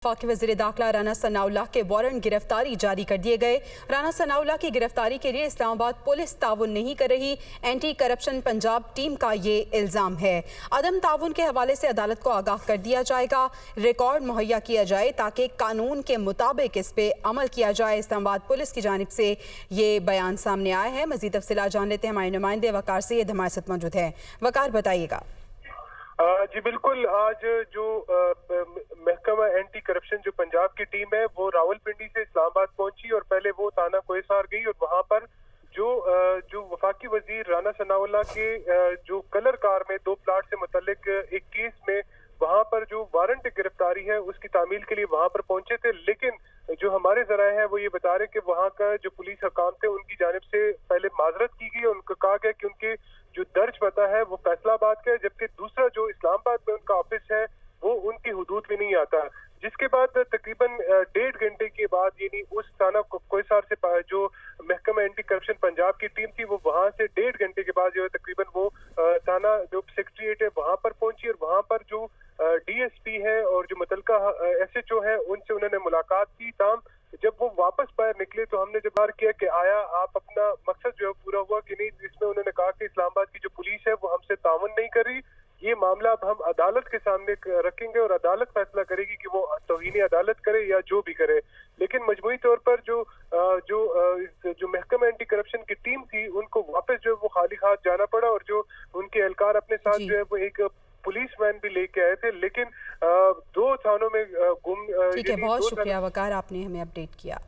वफाकी वज़ीर दाखिला राना सनाउल्लाह के वारंट गिरफ्तारी जारी कर दिए गए। राना सनाउल्लाह की गिरफ्तारी के लिए इस्लामाबाद पुलिस ताउन नहीं कर रही। एंटी करप्शन पंजाब टीम का ये इल्ज़ाम है। अदम ताउन के हवाले से अदालत को आगाह कर दिया जाएगा। रिकॉर्ड मुहैया किया जाए ताकि कानून के मुताबिक इस पे अमल किया जाए। इस्लामाबाद पुलिस की जानिब से ये बयान सामने आया है। मज़ीद तफसीलात जान लेते हैं हमारे नुमाइंदे वकार से। ये हमारे साथ मौजूद है। वकार, बताइएगा। जी बिल्कुल, आज जो महकमा एंटी करप्शन जो पंजाब की टीम है वो रावलपिंडी से इस्लामाबाद पहुंची और पहले वो थाना कोहिसार गई और वहां पर जो वफाकी वजीर राना सनाउल्लाह के जो कलर कार में 2 प्लाट से मुतल्लिक एक केस में वहां पर जो वारंट गिरफ्तारी है उसकी तामील के लिए वहां पर पहुंचे थे। लेकिन जो हमारे जराए हैं वो ये बता रहे कि वहां का जो पुलिस हकाम थे उनकी जानिब से पहले माजरत की गई। उनको कहा गया कि उनके जो दर्ज पता है वो फैसलाबाद का है, जबकि दूसरा जो इस्लामाबाद में उनका ऑफिस है वो उनकी हुदूद में नहीं आता। जिसके बाद तकरीबन 1.5 घंटे के बाद यानी उस थाना कोहिसार से जो महकमा एंटी करप्शन पंजाब की टीम थी वो वहां से 1.5 घंटे के बाद जो है तकरीबन वो थाना जो सेक्रेटरीट है वहां पर पहुंची और वहां पर जो डीएसपी है और जो मुतलका एसएचओ है उनसे उन्होंने मुलाकात की। ताम जब वो वापस बाहर निकले तो हमने जब बार किया कि आया आप अपना मकसद जो है पूरा हुआ कि नहीं। इसमें उन्होंने कहा कि इस्लामाबाद की जो पुलिस है वो हमसे ताउन नहीं कर रही। ये मामला अब हम अदालत के सामने रखेंगे और अदालत फैसला करेगी कि वो तौहीन अदालत करे या जो भी करे। लेकिन मजमूई तौर पर जो महकमा एंटी करप्शन की टीम थी उनको वापस जो वो खाली हाथ जाना पड़ा और जो उनके एहलकार अपने साथ जो है वो एक पुलिस वैन भी लेके आए थे। लेकिन 2 थानों में गुम। ठीक है, बहुत शुक्रिया वकार, आपने हमें अपडेट किया।